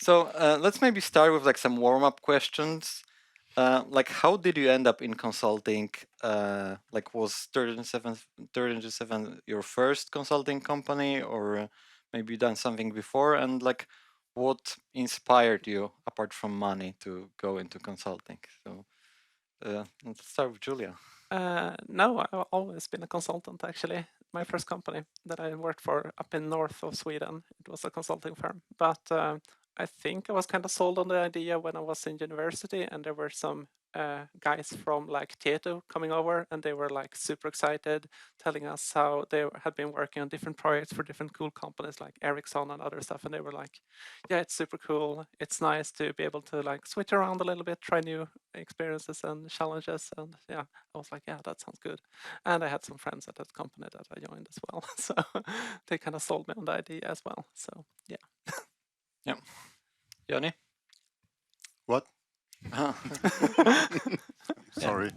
So let's maybe start with like some warm-up questions. Like, how did you end up in consulting? Like, was 37 your first consulting company, or maybe you done something before? And like, what inspired you apart from money to go into consulting? So let's start with Julia. No, I've always been a consultant, actually. My first company that I worked for up in north of Sweden, it was a consulting firm. But I think I was kind of sold on the idea when I was in university, and there were some guys from like Tieto coming over, and they were like super excited, telling us how they had been working on different projects for different cool companies like Ericsson and other stuff. And they were like, yeah, it's super cool. It's nice to be able to like switch around a little bit, try new experiences and challenges. And yeah, I was like, yeah, that sounds good. And I had some friends at that company that I joined as well. So they kind of sold me on the idea as well. So yeah. Yeah. Jonny? What? Sorry.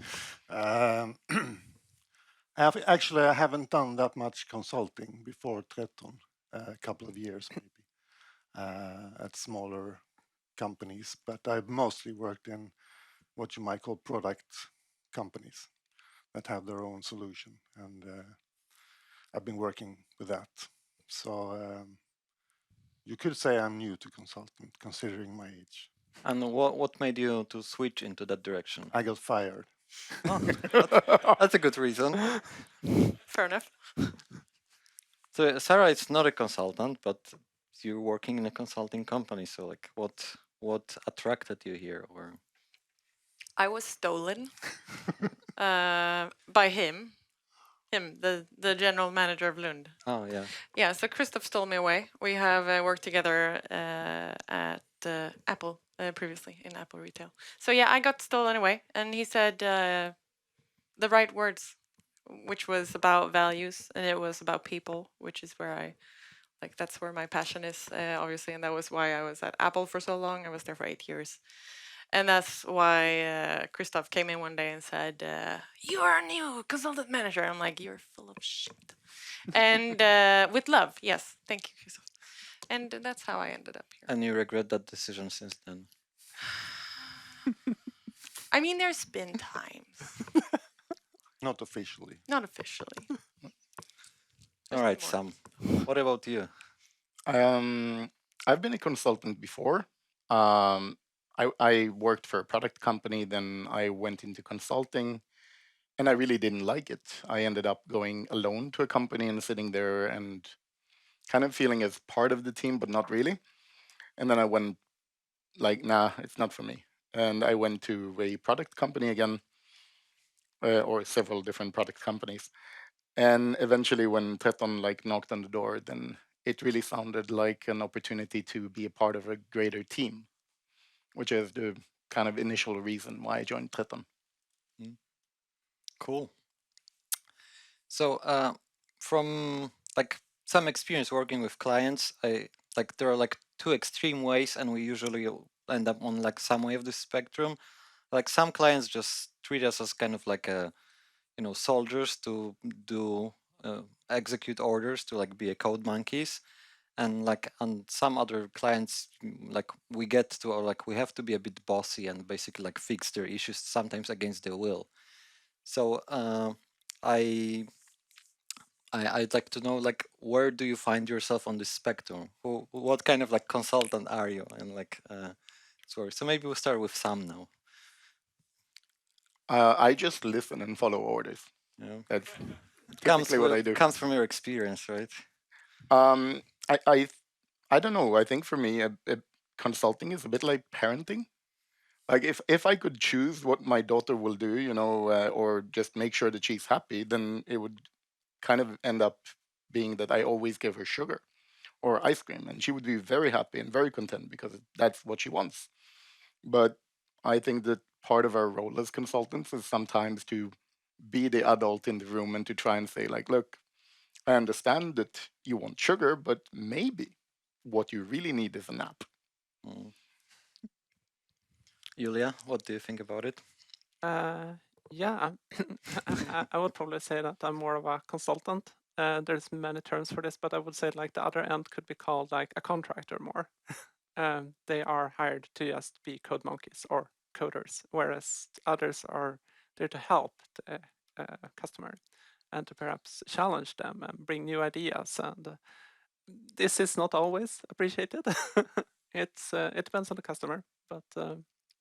Actually, I haven't done that much consulting before Thorén, a couple of years maybe, at smaller companies, but I've mostly worked in what you might call product companies that have their own solution, and I've been working with that. So you could say I'm new to consulting, considering my age. And what made you to switch into that direction? I got fired. Oh, that's a good reason. Fair enough. So Sarah is not a consultant, but you're working in a consulting company. So like, what attracted you here, or? I was stolen by him, the general manager of Lund. Oh yeah. Yeah, so Christoph stole me away. We have worked together at Apple previously in Apple retail. So yeah, I got stolen away, and he said the right words, which was about values, and it was about people, which is where I like that's where my passion is, obviously, and that was why I was at Apple for so long. I was there for 8 years. And that's why Christoph came in one day and said, "You are a new consultant manager." I'm like, "You're full of shit." And with love, yes, thank you, Christoph. And that's how I ended up here. And you regret that decision since then? I mean, there's been times. Not officially. Not officially. All right, Sam. What about you? I've been a consultant before. I worked for a product company, then I went into consulting, and I really didn't like it. I ended up going alone to a company and sitting there and kind of feeling as part of the team, but not really. And then I went like, nah, it's not for me. And I went to a product company again, or several different product companies. And eventually, when Thorén like knocked on the door, then it really sounded like an opportunity to be a part of a greater team, which is the kind of initial reason why I joined Thorén. Cool. So from like some experience working with clients, I like there are like two extreme ways, and we usually end up on like some way of the spectrum. Like some clients just treat us as kind of like a, soldiers to do execute orders, to like be a code monkeys, and like on some other clients, like we get to, or like we have to be a bit bossy and basically like fix their issues sometimes against their will. So I'd like to know, like, where do you find yourself on this spectrum? What kind of like consultant are you? And like, sorry. So maybe we'll start with Sam now. I just listen and follow orders. Yeah. That's typically what I do. Comes from your experience, right? I don't know. I think for me, consulting is a bit like parenting. Like if I could choose what my daughter will do, or just make sure that she's happy, then it would kind of end up being that I always give her sugar or ice cream, and she would be very happy and very content because that's what she wants. But I think that part of our role as consultants is sometimes to be the adult in the room and to try and say, like, look, I understand that you want sugar, but maybe what you really need is a nap. Julia, what do you think about it? Yeah, I would probably say that I'm more of a consultant. There's many terms for this, but I would say like the other end could be called like a contractor more. they are hired to just be code monkeys or coders, whereas others are there to help the customer and to perhaps challenge them and bring new ideas. And this is not always appreciated. It depends on the customer, but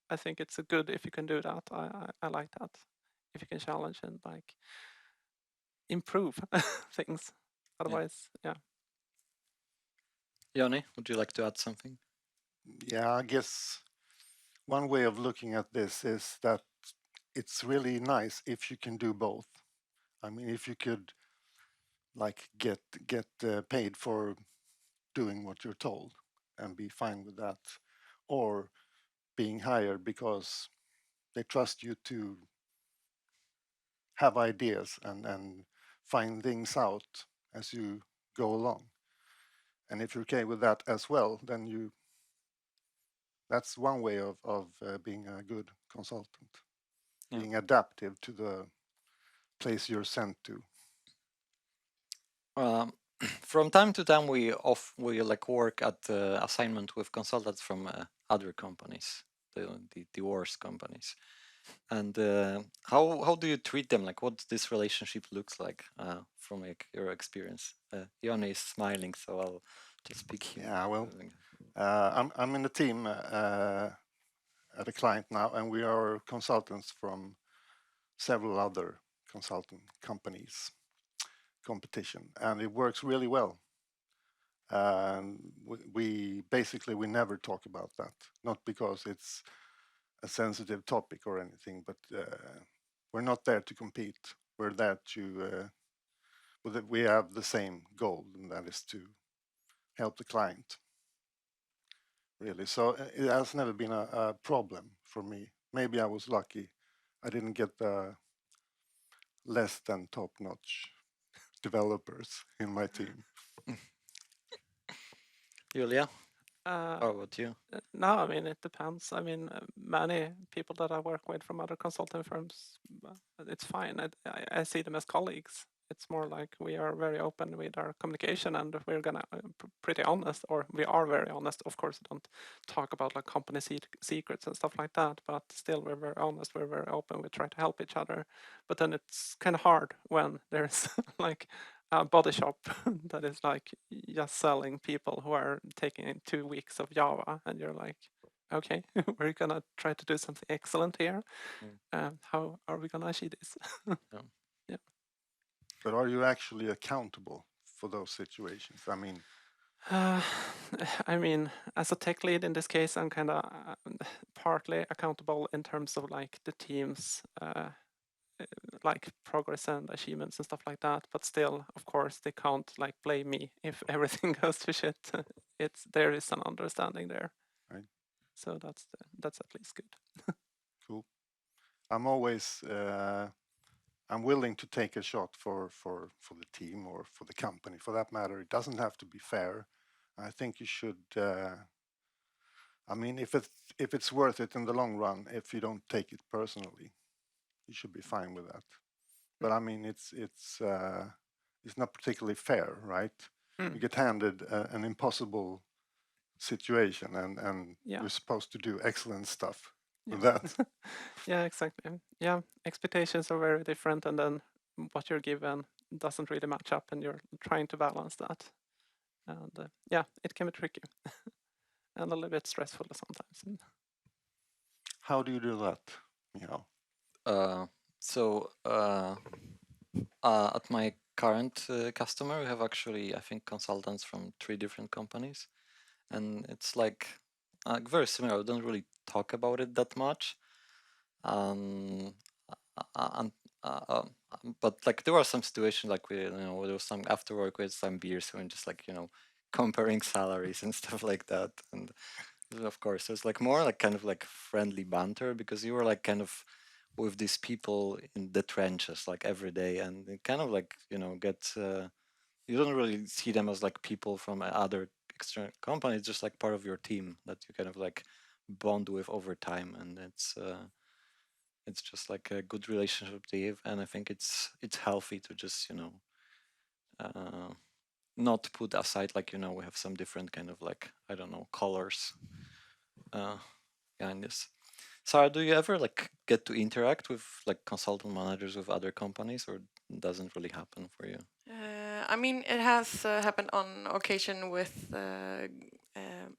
I think it's good if you can do that. I like that. If you can challenge and like improve things. Otherwise, yeah. Jonny, would you like to add something? Yeah, I guess one way of looking at this is that it's really nice if you can do both. I mean, if you could like get paid for doing what you're told and be fine with that, or being hired because they trust you to have ideas and find things out as you go along. And if you're okay with that as well, then that's one way of being a good consultant, being adaptive to the place you're sent to. From time to time, we like work at assignment with consultants from other companies, the worst companies. And how do you treat them? Like, what this relationship looks like from like your experience? Jonny is smiling, so I'll just speak here. Yeah, well, I'm in a team at a client now, and we are consultants from several other consulting companies competition, and it works really well. We basically never talk about that, not because it's a sensitive topic or anything, but we're not there to compete. We're there to we have the same goal, and that is to help the client. Really, so it has never been a problem for me. Maybe I was lucky. I didn't get the less than top-notch developers in my team. Julia, how about you? No, I mean, it depends. I mean, many people that I work with from other consulting firms, it's fine. I see them as colleagues. It's more like we are very open with our communication, and we're gonna pretty honest, or we are very honest. Of course, don't talk about like company secrets and stuff like that, but still we're very honest. We're very open. We try to help each other, but then it's kind of hard when there's like a body shop that is like just selling people who are taking in 2 weeks of Java, and you're like, okay, we're gonna try to do something excellent here. How are we gonna achieve this? Yeah. But are you actually accountable for those situations? I mean, as a tech lead in this case, I'm kind of partly accountable in terms of like the team's like progress and achievements and stuff like that. But still, of course, they can't like blame me if everything goes to shit. There is an understanding there, right? So that's at least good. Cool. I'm always I'm willing to take a shot for the team or for the company, for that matter. It doesn't have to be fair. I think you should. I mean, if it's worth it in the long run, if you don't take it personally, you should be fine with that. But I mean, it's not particularly fair, right? You get handed an impossible situation, and you're supposed to do excellent stuff with that. Yeah, exactly. Yeah, expectations are very different, and then what you're given doesn't really match up, and you're trying to balance that. And yeah, it can be tricky and a little bit stressful sometimes. How do you do that? At my current customer, we have actually, I think, consultants from 3 different companies, and it's like very similar. We don't really talk about it that much. But like there were some situations like there was some after work with some beers and just like comparing salaries and stuff like that. And of course there's like more like kind of like friendly banter because you were like kind of with these people in the trenches like every day, and it kind of like get you don't really see them as like people from other external companies, just like part of your team that you kind of like bond with over time, and it's just like a good relationship to have, and I think it's healthy to just not put aside, like, we have some different kind of, like, I don't know, colors behind this. Sarah, do you ever like get to interact with like consultant managers with other companies, or doesn't really happen for you? I mean, it has happened on occasion with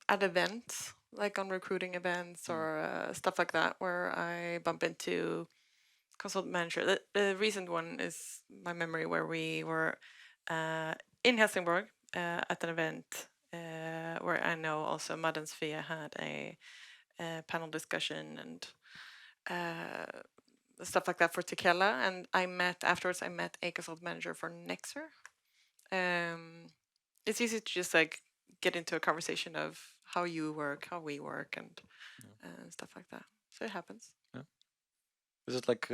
at events, like on recruiting events or stuff like that, where I bump into consultant manager. The recent one is my memory, where we were in Helsingborg at an event where I know also Mad and Sofia had a panel discussion and stuff like that for Tequila. And I met a consultant manager for Nexer. It's easy to just like get into a conversation of how you work, how we work, and stuff like that. So it happens. Yeah. Is it like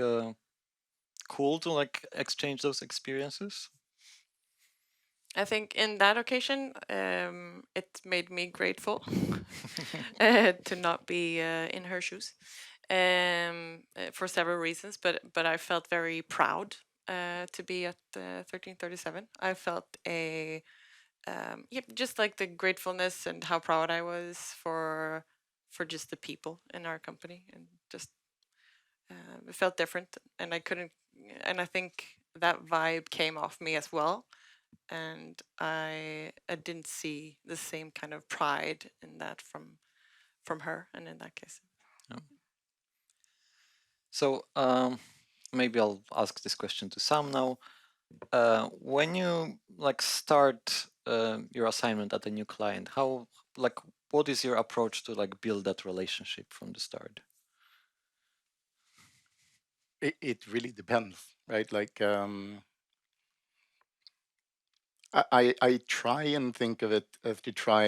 cool to like exchange those experiences? I think in that occasion, it made me grateful to not be in her shoes for several reasons. But I felt very proud to be at 1337. I felt just like the gratefulness and how proud I was for just the people in our company, and just it felt different, and I think that vibe came off me as well. And I didn't see the same kind of pride in that from her, and in that case. Yeah. So maybe I'll ask this question to Sam now. When you like start your assignment at a new client, what is your approach to like build that relationship from the start? It really depends, right? Like I try and think of it as to try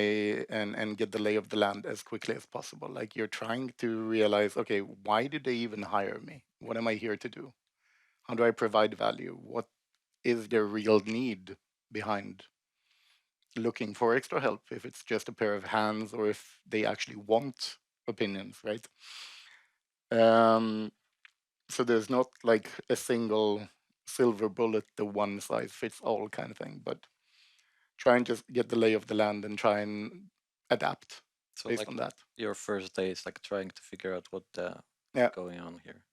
and get the lay of the land as quickly as possible. Like you're trying to realize, okay, why did they even hire me? What am I here to do? How do I provide value? What is their real need behind looking for extra help? If it's just a pair of hands, or if they actually want opinions, right? So there's not like a single silver bullet, the one size fits all kind of thing, but try and just get the lay of the land and try and adapt based on that. Your first day is like trying to figure out what going on here.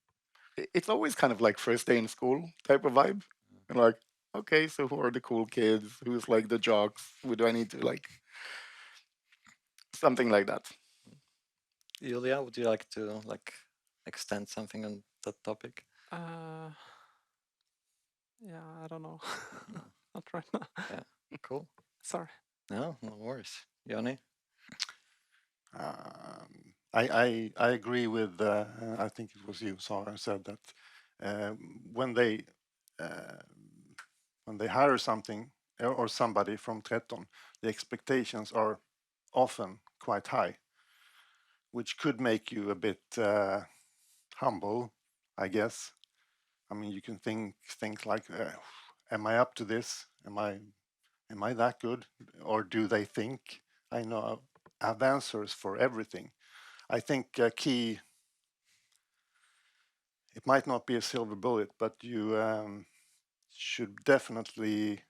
It's always kind of like first day in school type of vibe. And like, okay, so who are the cool kids? Who's like the jocks? Who do I need to like? Something like that. Julia, would you like to like extend something on that topic? Yeah, I don't know. Not right now. Yeah, cool. Sorry. No worries. Jonny? I agree with, I think it was you, Sarah, said that when they hire something or somebody from 13, the expectations are often quite high, which could make you a bit humble, I guess. I mean, you can think like, am I up to this? Am I that good? Or do they think I have answers for everything? I think key, it might not be a silver bullet, but you should definitely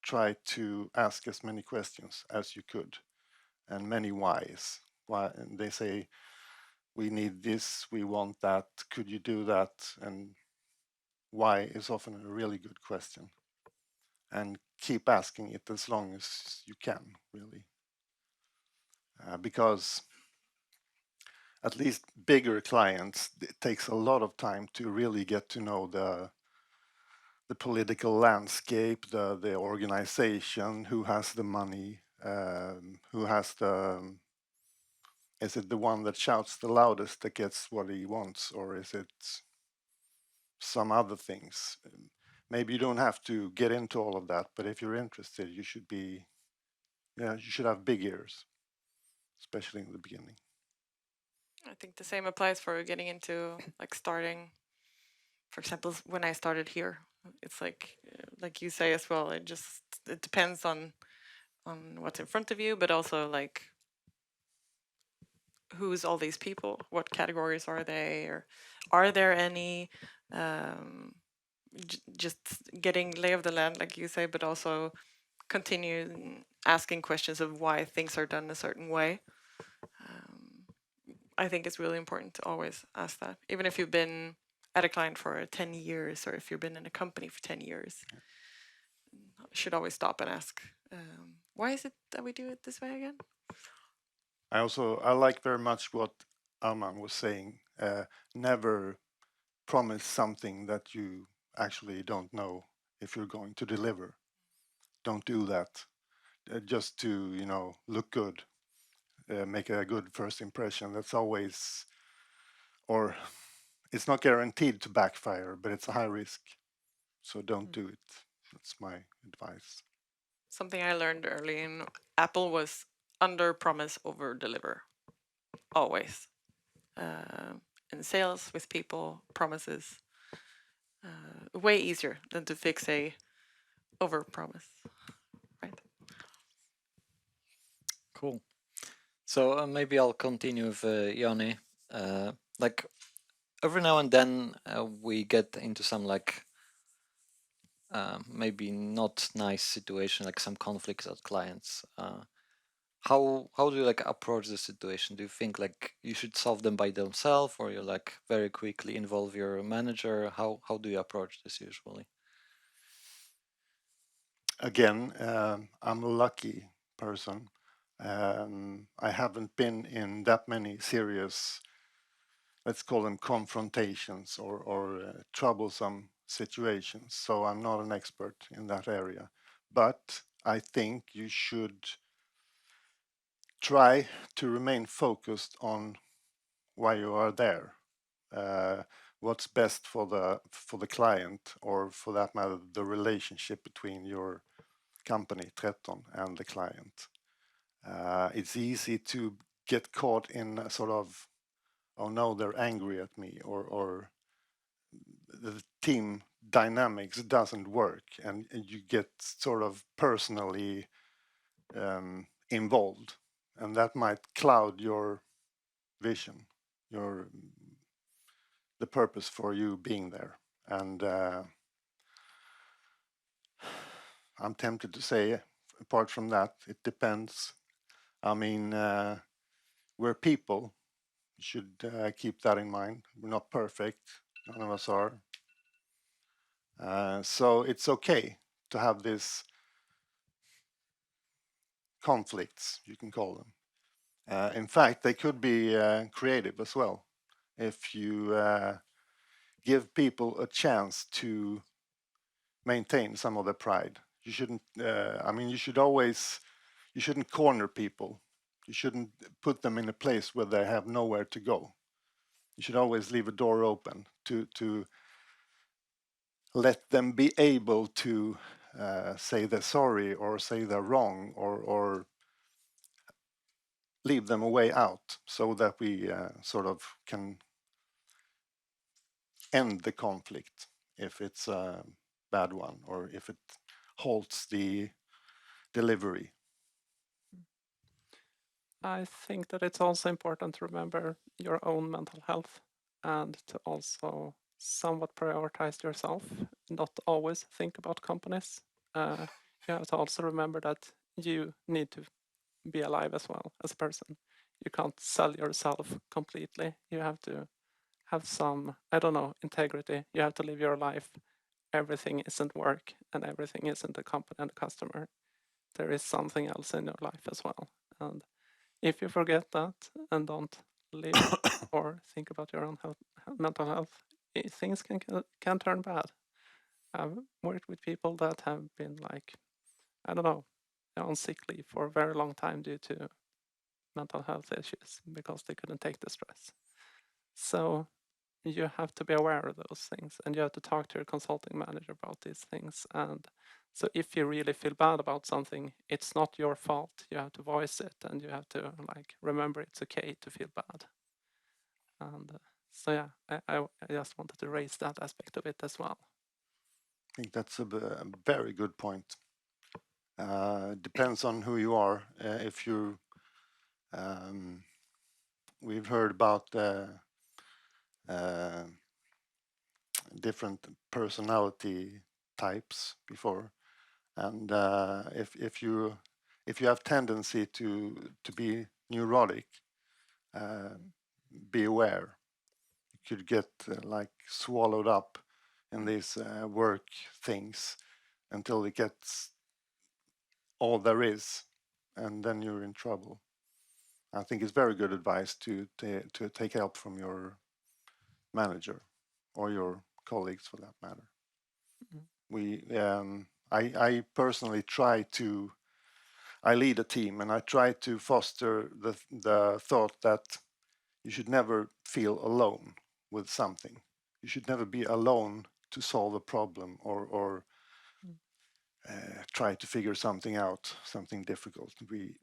try to ask as many questions as you could, and many whys. Why they say, we need this, we want that, could you do that? And why is often a really good question. And keep asking it as long as you can, really. Because at least bigger clients, it takes a lot of time to really get to know the political landscape, the organization, who has the money, who has the, is it the one that shouts the loudest that gets what he wants, or is it some other things? Maybe you don't have to get into all of that, but if you're interested, you should be, you should have big ears, especially in the beginning. I think the same applies for getting into like starting. For example, when I started here, it's like you say as well. It depends on what's in front of you, but also like who's all these people, what categories are they, or are there any? Just getting lay of the land, like you say, but also continue asking questions of why things are done a certain way. I think it's really important to always ask that, even if you've been at a client for 10 years or if you've been in a company for 10 years. You should always stop and ask, why is it that we do it this way again? I like very much what Arman was saying. Never promise something that you actually don't know if you're going to deliver. Don't do that just to, you know, look good, make a good first impression. That's always, or it's not guaranteed to backfire, but it's a high risk. So don't do it. That's my advice. Something I learned early in Apple was under promise, over deliver. Always. In sales with people, promises. Way easier than to fix a over promise. Right. Cool. So maybe I'll continue with Jonny. Like every now and then we get into some like maybe not nice situation, like some conflicts with clients. How do you like approach the situation? Do you think like you should solve them by themselves, or you like very quickly involve your manager? How do you approach this usually? Again, I'm a lucky person. I haven't been in that many serious, let's call them confrontations or troublesome situations. So I'm not an expert in that area. But I think you should try to remain focused on why you are there. What's best for the client, or for that matter, the relationship between your company, Thorén, and the client. It's easy to get caught in a sort of, oh no, they're angry at me, or the team dynamics doesn't work, and you get sort of personally involved, and that might cloud your vision, the purpose for you being there. And I'm tempted to say, apart from that, it depends. I mean, we're people. You should keep that in mind. We're not perfect. None of us are. So it's okay to have these conflicts, you can call them. In fact, they could be creative as well. If you give people a chance to maintain some of their pride. You shouldn't, I mean, you shouldn't corner people. You shouldn't put them in a place where they have nowhere to go. You should always leave a door open to let them be able to say they're sorry, or say they're wrong, or leave them a way out, so that we sort of can end the conflict if it's a bad one, or if it halts the delivery. I think that it's also important to remember your own mental health, and to also somewhat prioritize yourself, not always think about companies. You have to also remember that you need to be alive as well as a person. You can't sell yourself completely. You have to have some, I don't know, integrity. You have to live your life. Everything isn't work, and everything isn't the company and the customer. There is something else in your life as well. And if you forget that and don't live or think about your own mental health, things can turn bad. I've worked with people that have been like, I don't know, on sick leave for a very long time due to mental health issues because they couldn't take the stress. So you have to be aware of those things, and you have to talk to your consulting manager about these things. And so if you really feel bad about something, it's not your fault. You have to voice it, and you have to like remember it's okay to feel bad. And so yeah, I just wanted to raise that aspect of it as well. I think that's a very good point. Depends on who you are. If you, we've heard about different personality types before. And if you have tendency to be neurotic, be aware. You could get like swallowed up in these work things until it gets all there is, and then you're in trouble. I think it's very good advice to take help from your manager or your colleagues, for that matter. I personally I lead a team, and I try to foster the thought that you should never feel alone with something. You should never be alone to solve a problem or try to figure something out, something difficult. We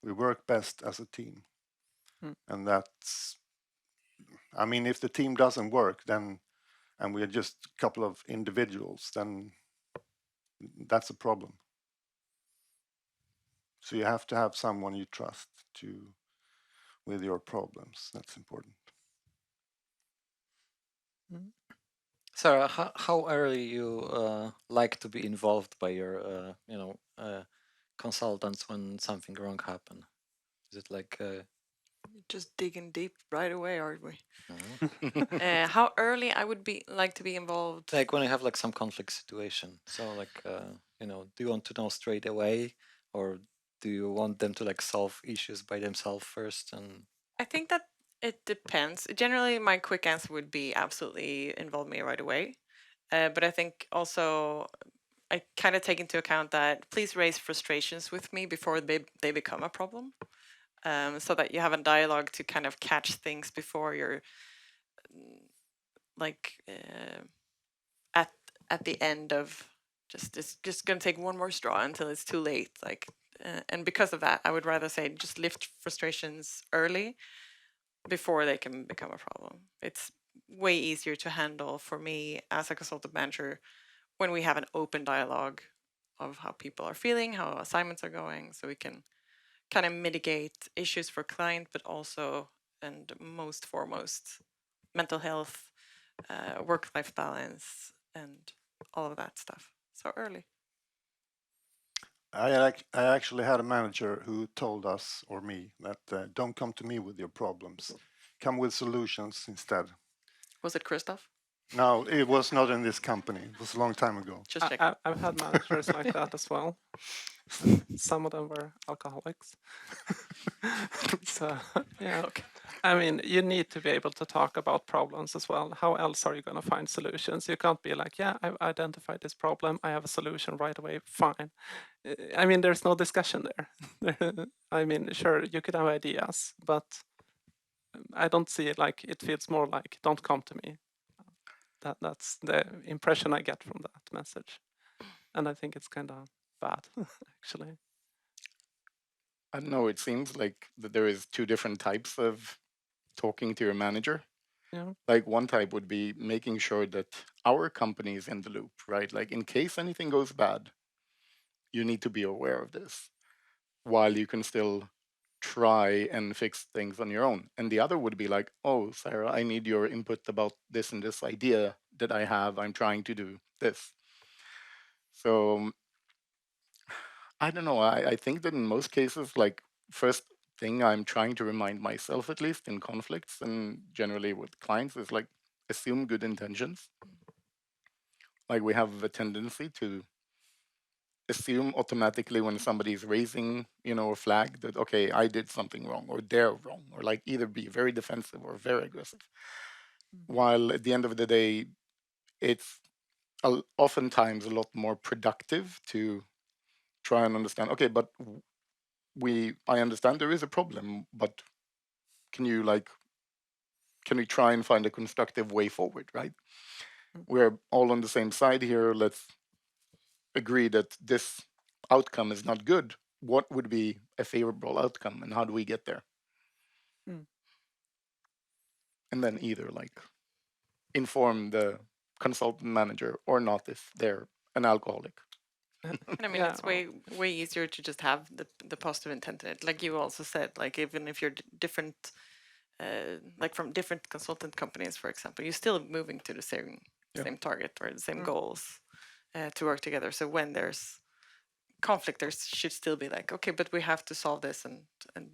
work best as a team, and that's. I mean, if the team doesn't work, then and we are just a couple of individuals, then that's a problem. So you have to have someone you trust with your problems. That's important. Sarah, how early you like to be involved by your consultants when something wrong happen? Is it like Just digging deep right away, aren't we? uh, How early I would like to be involved? like when you have like some conflict situation? So like do you want to know straight away, or do you want them to like solve issues by themselves first? And I think that it depends. Generally, my quick answer would be absolutely involve me right away. But I think also I kind of take into account that please raise frustrations with me before they become a problem, so that you have a dialogue to kind of catch things before you're like at the end of just gonna take one more straw until it's too late. Like, and because of that, I would rather say just lift frustrations early before they can become a problem. It's way easier to handle for me as a consultant manager when we have an open dialogue of how people are feeling, how assignments are going, so we can kind of mitigate issues for client, but also and most foremost, mental health, work-life balance, and all of that stuff. So early. I actually had a manager who told us, or me, that don't come to me with your problems. Come with solutions instead. Was it Christoph? No, it was not in this company. It was a long time ago. Just check. I've had managers like that as well. Some of them were alcoholics. So yeah, Okay. I mean, you need to be able to talk about problems as well. How else are you going to find solutions? You can't be like, yeah, I've identified this problem. I have a solution right away. Fine. I mean, there's no discussion there. I mean, sure, you could have ideas, but I don't see it like it feels more like, don't come to me. That's the impression I get from that message. And I think it's kind of bad, actually. I don't know. It seems like that there is two different types of talking to your manager. Yeah. Like one type would be making sure that our company is in the loop, right? Like in case anything goes bad, you need to be aware of this, while you can still try and fix things on your own. And the other would be like, oh, Sarah, I need your input about this and this idea that I have. I'm trying to do this. So I don't know. I think that in most cases, like, first thing I'm trying to remind myself, at least in conflicts and generally with clients, is like, assume good intentions. Like, we have a tendency to assume automatically when somebody's raising, a flag that, okay, I did something wrong or they're wrong, or like either be very defensive or very aggressive. While at the end of the day, it's oftentimes a lot more productive to try and understand, okay, but I understand there is a problem, but can we try and find a constructive way forward, right? We're all on the same side here. Let's agree that this outcome is not good. What would be a favorable outcome, and how do we get there? And then either like inform the consultant manager or not if they're an alcoholic. And I mean, Yeah. it's way easier to just have the positive intent in it. Like you also said, like even if you're different, like from different consultant companies, for example, you're still moving to the same target or the same goals. to work together. So when there's conflict, there should still be like, okay, but we have to solve this and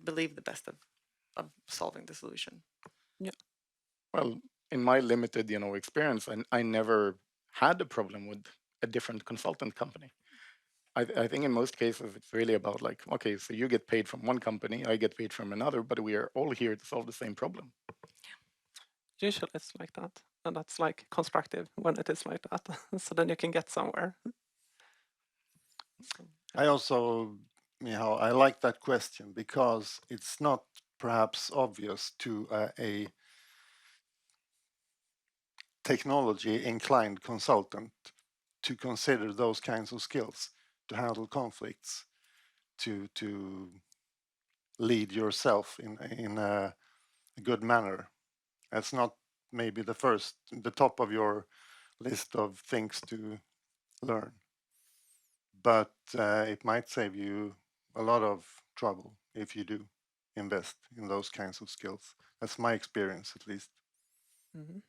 believe the best of solving the solution. Well, in my limited, experience, I never had a problem with a different consultant company. I think in most cases it's really about like, okay, so you get paid from one company, I get paid from another, but we are all here to solve the same problem. Usually it's like that, and that's like constructive when it is like that. So then you can get somewhere. So, I also, I like that question because it's not perhaps obvious to a technology-inclined consultant to consider those kinds of skills, to handle conflicts, to lead yourself in a good manner. That's not maybe the top of your list of things to learn, but it might save you a lot of trouble if you do invest in those kinds of skills. That's my experience, at least. mhm.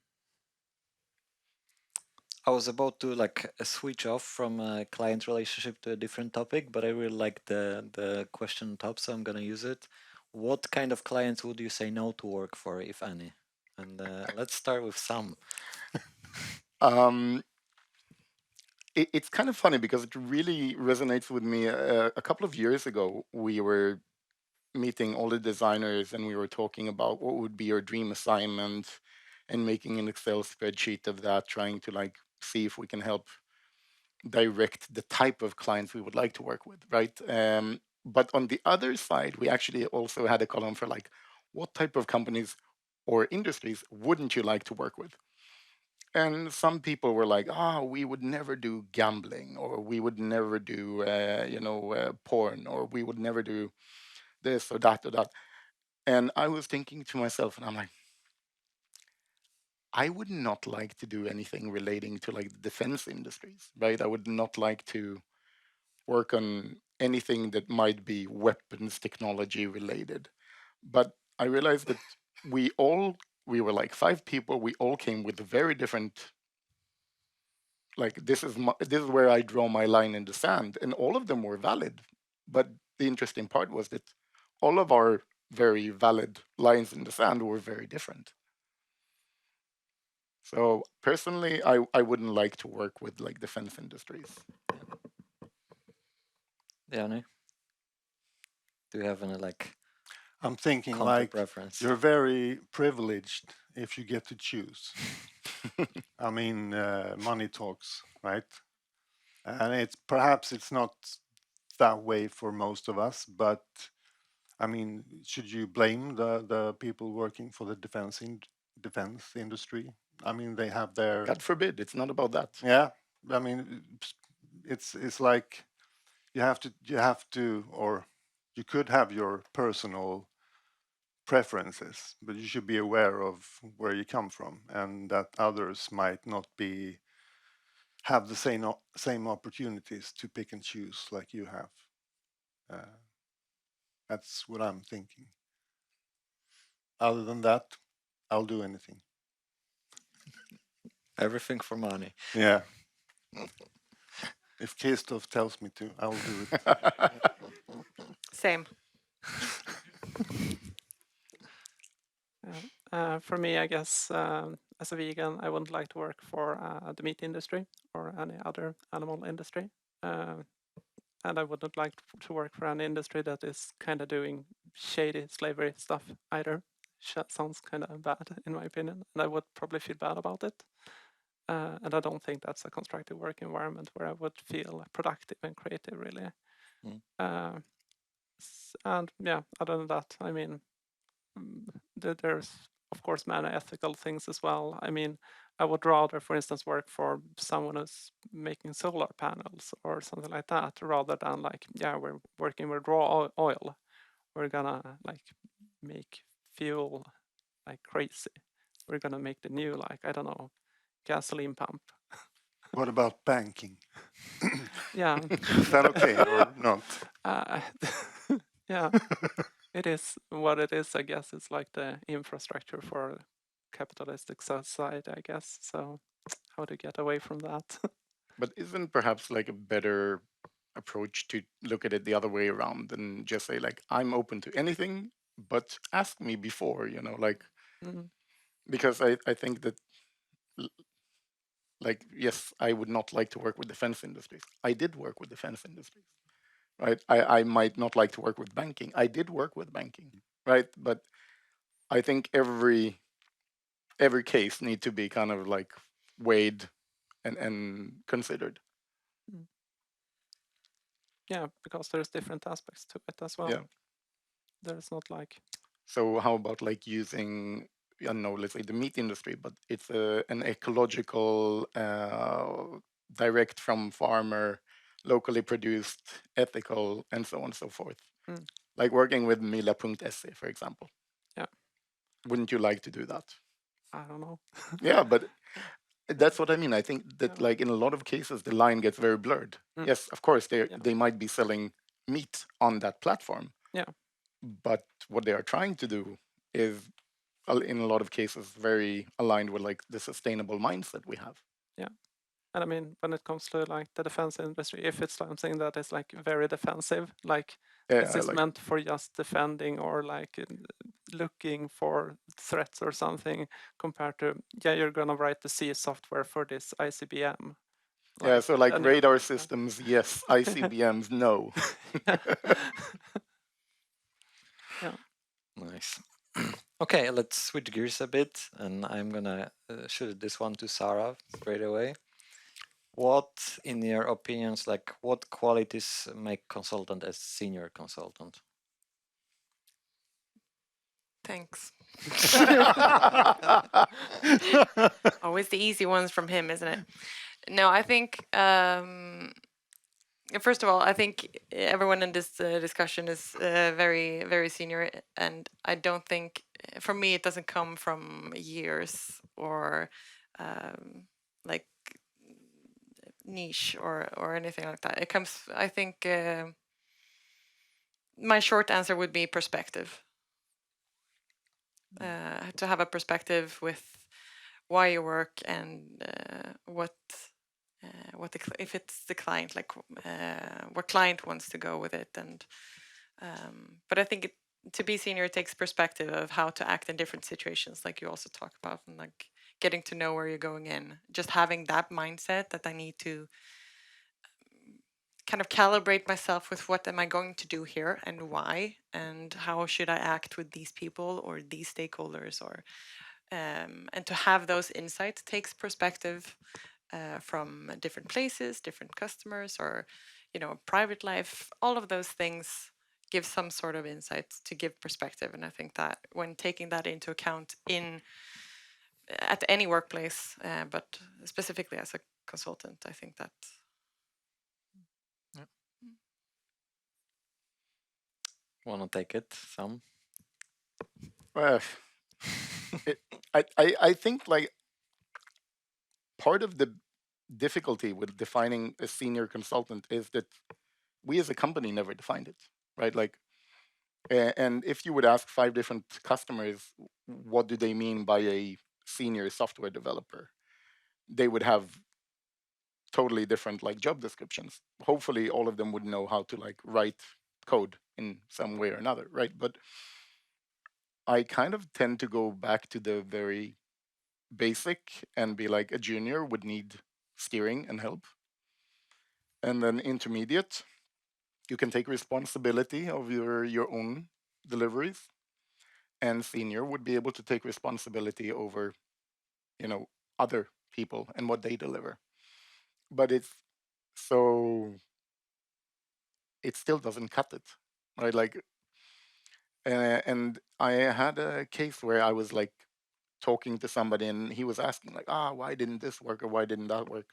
I was about to like switch off from a client relationship to a different topic, but I really like the question on top, so I'm gonna use it. What kind of clients would you say no to work for, if any? And let's start with some. It's kind of funny because it really resonates with me. A couple of years ago, we were meeting all the designers and we were talking about what would be your dream assignment and making an Excel spreadsheet of that, trying to like see if we can help direct the type of clients we would like to work with, right? But on the other side, we actually also had a column for like, what type of companies or industries wouldn't you like to work with? And some people were like, we would never do gambling, or we would never do, porn, or we would never do this or that or that. And I was thinking to myself, and I'm like, I would not like to do anything relating to like the defense industries, right? I would not like to work on anything that might be weapons technology related. But I realized that we were like 5 people, we all came with very different, like this is where I draw my line in the sand, and all of them were valid. But the interesting part was that all of our very valid lines in the sand were very different. So personally, I wouldn't like to work with like defense industries. Jonny, do you have any like I'm thinking counter like preference? you're very privileged if you get to choose. I mean, money talks, right? And it's not that way for most of us, but I mean, should you blame the people working for the defense industry? I mean, they have their God forbid, it's not about that. yeah. I mean, it's like you have to, or you could have your personal preferences, but you should be aware of where you come from and that others might not have the same opportunities to pick and choose like you have. That's what I'm thinking. Other than that, I'll do anything. Everything for money. Yeah. If Christoph tells me to, I'll do it. Same. For me, I guess as a vegan, I wouldn't like to work for the meat industry or any other animal industry. And I wouldn't like to work for an industry that is kind of doing shady slavery stuff either. Sounds kind of bad in my opinion, and I would probably feel bad about it. And I don't think that's a constructive work environment where I would feel productive and creative, really. And yeah, other than that, I mean, there's of course many ethical things as well. I mean, I would rather, for instance, work for someone who's making solar panels or something like that, rather than like, yeah, we're working with raw oil. We're gonna like make fuel like crazy. We're gonna make the new, like, I don't know, gasoline pump. What about banking? Yeah. Is that okay or not? Yeah. It is what it is, I guess. It's like the infrastructure for a capitalistic society, I guess. So how to get away from that? But isn't perhaps like a better approach to look at it the other way around and just say like, I'm open to anything, but ask me before, like, Mm. because I think that like, yes, I would not like to work with defense industries. I did work with defense industries, right? I might not like to work with banking. I did work with banking, right? But I think every case need to be kind of like weighed and considered. Yeah, because there's different aspects to it as well. Yeah. There's not like. So how about like using, I don't know, let's say the meat industry, but it's an ecological, direct from farmer, locally produced, ethical, and so on and so forth. Mm. Like working with Mila.se, for example. Yeah. Wouldn't you like to do that? I don't know. Yeah, but that's what I mean. I think that like in a lot of cases, the line gets very blurred. Mm. Yes, of course, Yeah. they might be selling meat on that platform. Yeah. But what they are trying to do is, in a lot of cases, very aligned with like the sustainable mindset we have. Yeah. And I mean, when it comes to like the defense industry, if it's something that is like very defensive, like is this like, meant for just defending or like looking for threats or something, compared to, yeah, you're gonna write the C software for this ICBM. yeah, so like then radar systems, yes. ICBMs, no. Yeah. Nice. Okay, let's switch gears a bit, and I'm gonna shoot this one to Sarah straight away. What, in your opinions, like what qualities make consultant a senior consultant? Thanks. Always the easy ones from him, isn't it? No, I think first of all, I think everyone in this discussion is very, very senior, and I don't think, for me, it doesn't come from years or like niche or anything like that. It comes, I think, my short answer would be perspective. To have a perspective with why you work and what if it's the client, like what client wants to go with it, and but I think to be senior takes perspective of how to act in different situations, like you also talk about, and like getting to know where you're going in, just having that mindset that I need to kind of calibrate myself with what am I going to do here and why, and how should I act with these people or these stakeholders, or and to have those insights takes perspective from different places, different customers, or private life. All of those things give some sort of insight to give perspective, and I think that when taking that into account at any workplace, but specifically as a consultant, I think that. Wanna take it, Sam? Well, I think like part of the difficulty with defining a senior consultant is that we as a company never defined it, right? Like, and if you would ask 5 different customers, what do they mean by a senior software developer, they would have totally different like job descriptions. Hopefully all of them would know how to like write code in some way or another, right? But I kind of tend to go back to the very basic and be like, a junior would need steering and help. And then intermediate, you can take responsibility of your own deliveries. And senior would be able to take responsibility over, other people and what they deliver. But it still doesn't cut it, right? Like, and I had a case where I was like talking to somebody and he was asking like, why didn't this work or why didn't that work?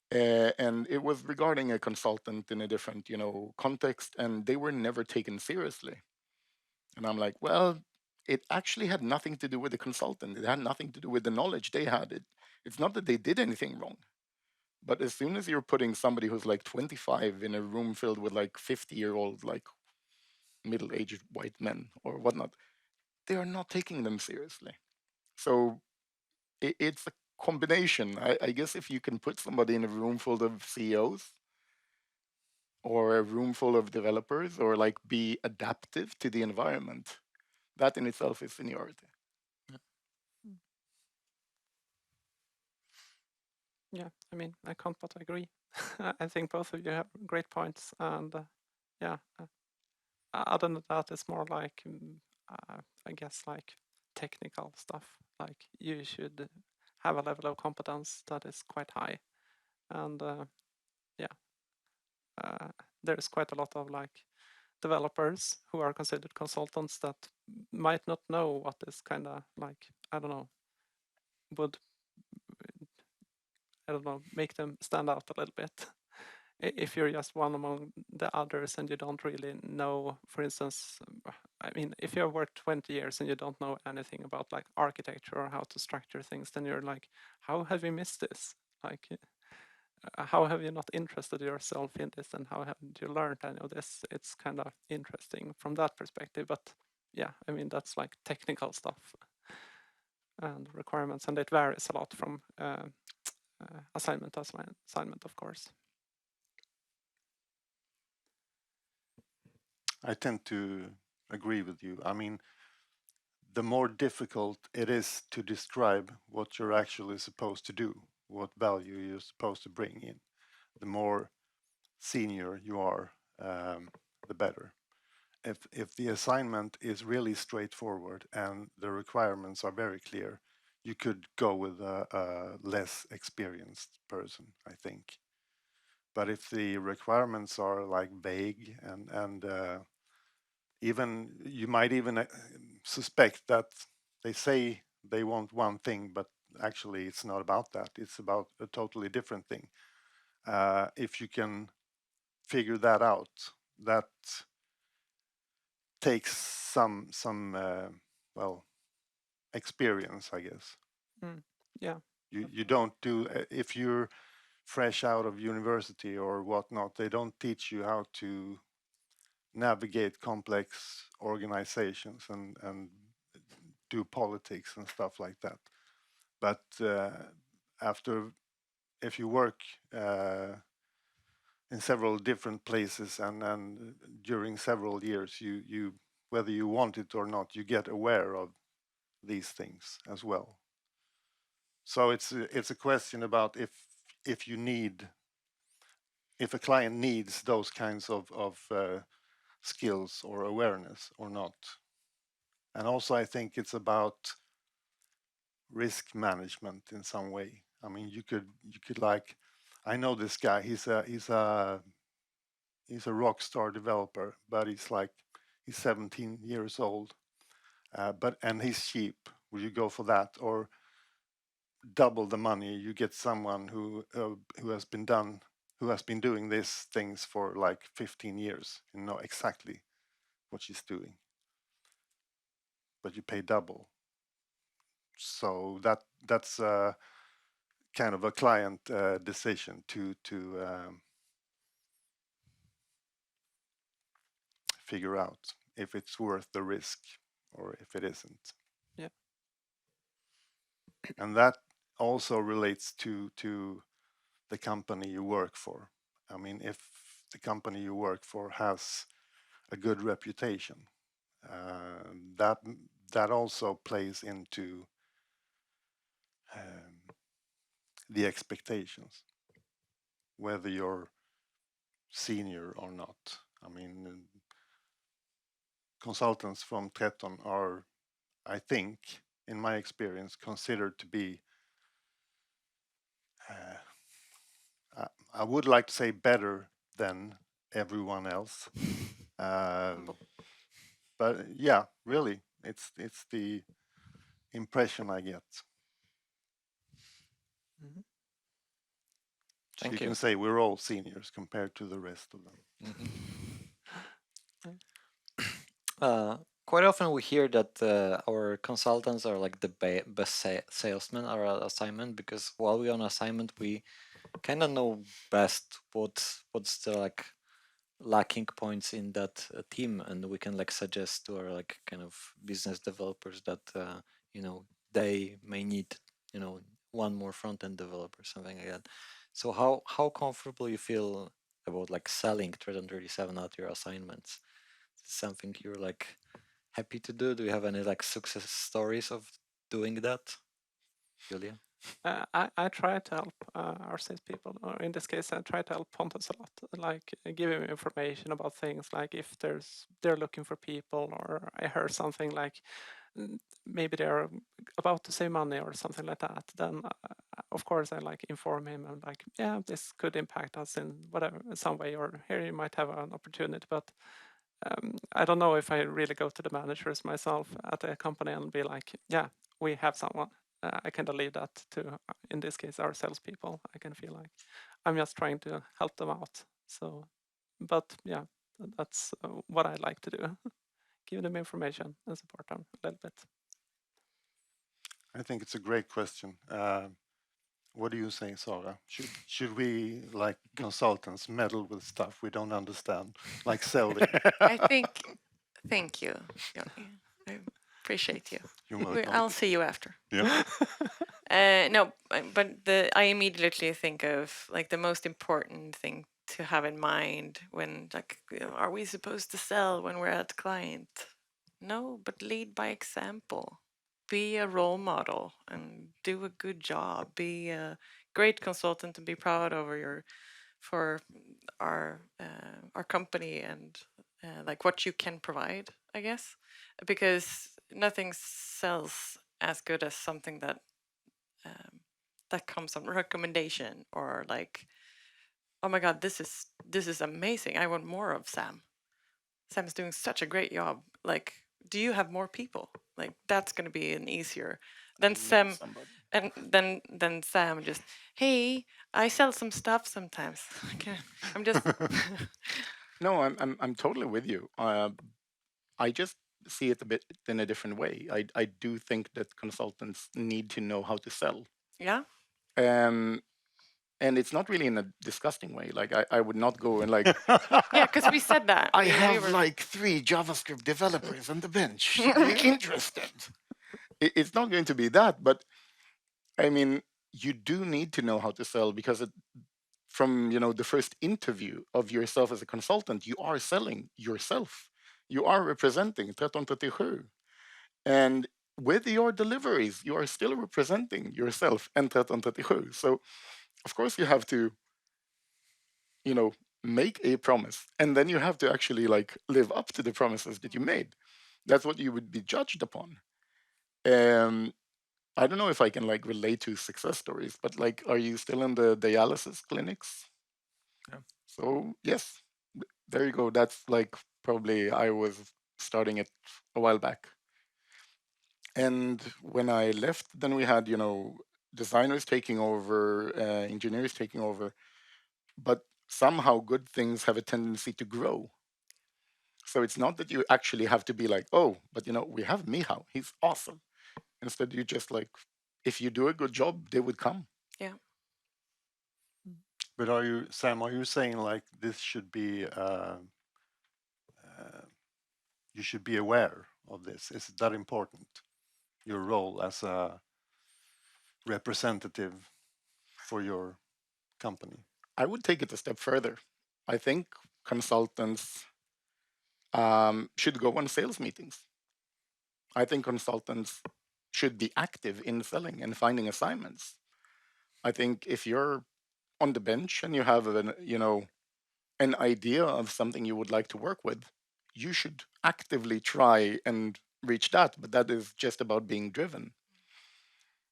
And it was regarding a consultant in a different, context, and they were never taken seriously. And I'm like, well, it actually had nothing to do with the consultant. It had nothing to do with the knowledge they had. It's not that they did anything wrong. But as soon as you're putting somebody who's like 25 in a room filled with like 50-year-old, like middle-aged white men or whatnot, they are not taking them seriously. So it's a combination. I guess if you can put somebody in a room full of CEOs or a room full of developers, or like be adaptive to the environment, that in itself is seniority. Yeah, I mean, I can't but agree. I think both of you have great points, and yeah, other than that, it's more like I guess like technical stuff. Like you should have a level of competence that is quite high, and there's quite a lot of like developers who are considered consultants that might not know what is kind of like, I don't know, would, I don't know, make them stand out a little bit. If you're just one among the others and you don't really know, for instance, I mean, if you've worked 20 years and you don't know anything about like architecture or how to structure things, then you're like, how have you missed this? Like, how have you not interested yourself in this, and how haven't you learned any of this? It's kind of interesting from that perspective, but yeah, I mean, that's like technical stuff and requirements, and it varies a lot from assignment to assignment, of course. I tend to agree with you. I mean, the more difficult it is to describe what you're actually supposed to do, what value you're supposed to bring in, the more senior you are, the better. If the assignment is really straightforward and the requirements are very clear, you could go with a less experienced person, I think. But if the requirements are like vague and even you might even suspect that they say they want one thing, but actually it's not about that. It's about a totally different thing. If you can figure that out, that takes some well, experience, I guess. Yeah. You don't do, if you're fresh out of university or whatnot, they don't teach you how to navigate complex organizations and do politics and stuff like that. But if you work in several different places and during several years, you whether you want it or not, you get aware of these things as well. So it's a question about if you need, if a client needs those kinds of skills or awareness or not. And also I think it's about risk management in some way. I mean, you could like, I know this guy, he's a rock star developer, but he's 17 years old, and he's cheap. Will you go for that, or double the money? You get someone who has been doing these things for like 15 years and know exactly what she's doing, but you pay double. So that's kind of a client decision to figure out if it's worth the risk or if it isn't. Yeah. And that also relates to the company you work for. I mean, if the company you work for has a good reputation, that also plays into the expectations, whether you're senior or not. I mean, consultants from Thorén are, I think, in my experience, considered to be, I would like to say better than everyone else. But yeah, really, it's the impression I get. Mm-hmm. So Thank you you. can say we're all seniors compared to the rest of them. Quite often we hear that our consultants are like the best salesmen are on assignment, because while we're on assignment we kind of know best what's the like lacking points in that team, and we can like suggest to our like kind of business developers that you know they may need one more front-end developer, something like that. So how comfortable you feel about like selling Thread 37 out your assignments? Is it something you're like happy to do? Do you have any like success stories of doing that, Julia? I try to help our salespeople, or in this case, I try to help Pontus a lot, like give him information about things, like if they're looking for people, or I heard something like maybe they're about to save money or something like that. Then, of course, I like inform him and like, yeah, this could impact us in whatever some way, or here you might have an opportunity, but. I don't know if I really go to the managers myself at the company and be like, yeah, we have someone. I kind of leave that to, in this case, our salespeople. I can feel like I'm just trying to help them out. So, but yeah, that's what I like to do. Give them information and support them a little bit. I think it's a great question. What do you say, Sara? Should we, like consultants, meddle with stuff we don't understand, like selling? I think. Thank you, Jonny. I appreciate you. You're welcome. I'll see you after. Yeah. No, but I immediately think of like the most important thing to have in mind when like, are we supposed to sell when we're at client? No, but lead by example. Be a role model and do a good job. Be a great consultant and be proud over for our company and like what you can provide, I guess, because nothing sells as good as something that comes on recommendation, or like, oh my god, this is amazing, I want more of Sam's doing such a great job, like, do you have more people? Like, that's going to be an easier than Sam. And then Sam just, hey, I sell some stuff sometimes. Okay, I'm just No, I'm totally with you. I just see it a bit in a different way. I do think that consultants need to know how to sell. yeah. And it's not really in a disgusting way. Like I would not go and like Yeah, because we said that. I We have were- like 3 JavaScript developers on the bench. Are you interested? It's not going to be that, but I mean, you do need to know how to sell because from the first interview of yourself as a consultant, you are selling yourself. You are representing 1337. And with your deliveries, you are still representing yourself and 1337. So of course you have to, make a promise. And then you have to actually like live up to the promises that you made. That's what you would be judged upon. I don't know if I can like relate to success stories, but like, are you still in the dialysis clinics? Yeah. So yes, there you go. That's like probably I was starting it a while back. And when I left, then we had, designers taking over, engineers taking over, but somehow good things have a tendency to grow. So it's not that you actually have to be like, oh, but we have Michał, he's awesome. Instead, you just like, if you do a good job, they would come. Yeah. But Sam, are you saying like this should be, you should be aware of this? Is it that important, your role as a representative for your company? I would take it a step further. I think consultants should go on sales meetings. I think consultants should be active in selling and finding assignments. I think if you're on the bench and you have an idea of something you would like to work with, you should actively try and reach that. But that is just about being driven.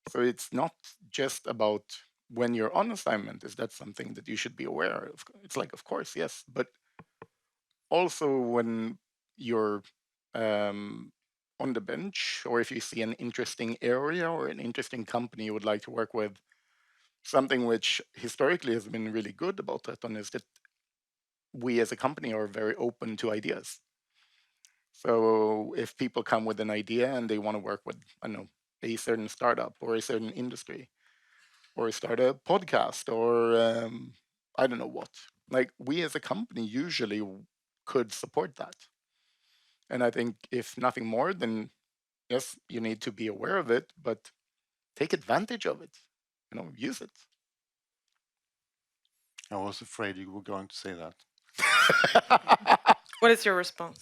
So it's not just about when you're on assignment. Is that something that you should be aware of? It's like, of course, yes, but also when you're on the bench, or if you see an interesting area or an interesting company you would like to work with, something which historically has been really good about Thorén is that we as a company are very open to ideas. So if people come with an idea and they want to work with, I don't know, a certain startup or a certain industry, or start a podcast, or I don't know what, like we as a company usually could support that. And I think if nothing more, then yes, you need to be aware of it, but take advantage of it. use it. I was afraid you were going to say that. What is your response?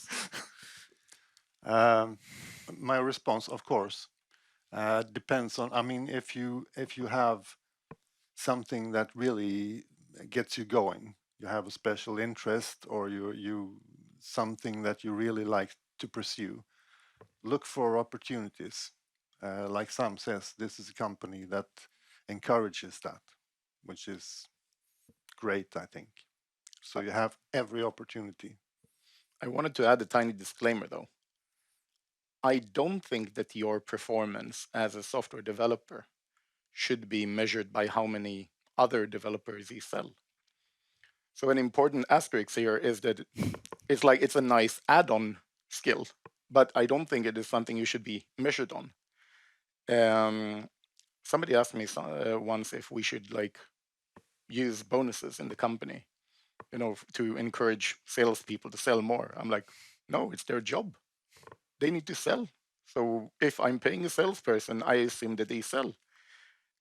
My response, of course, depends on. I mean, if you have something that really gets you going, you have a special interest, or you something that you really like to pursue, look for opportunities. Like Sam says, this is a company that encourages that, which is great, I think. So you have every opportunity. I wanted to add a tiny disclaimer, though. I don't think that your performance as a software developer should be measured by how many other developers you sell. So an important asterisk here is that it's a nice add-on skill, but I don't think it is something you should be measured on. Somebody asked me once if we should use bonuses in the company, to encourage salespeople to sell more. I'm like, no, it's their job. They need to sell. So if I'm paying a salesperson, I assume that they sell.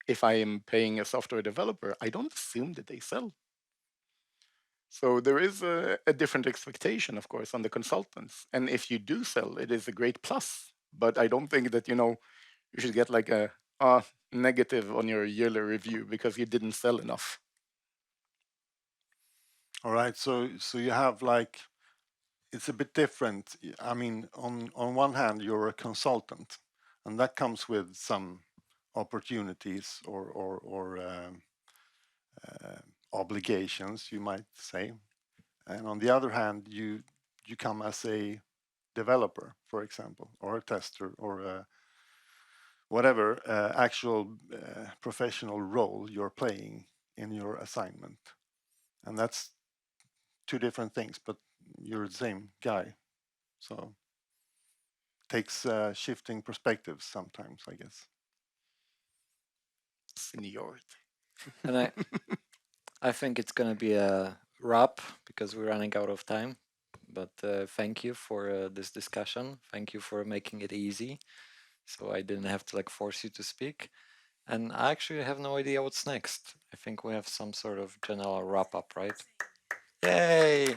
If I am paying a software developer, I don't assume that they sell. So there is a different expectation, of course, on the consultants. And if you do sell, it is a great plus. But I don't think that, you should get like a negative on your yearly review because you didn't sell enough. All right, so you have it's a bit different. I mean, on one hand, you're a consultant, and that comes with some opportunities or obligations, you might say. And on the other hand, you come as a developer, for example, or a tester, or whatever actual professional role you're playing in your assignment. And that's two different things, but you're the same guy. So it takes shifting perspectives sometimes, I guess. Seniority. And I think it's going to be a wrap because we're running out of time. But thank you for this discussion. Thank you for making it easy, so I didn't have to force you to speak. And I actually have no idea what's next. I think we have some sort of general wrap up, right? Yay!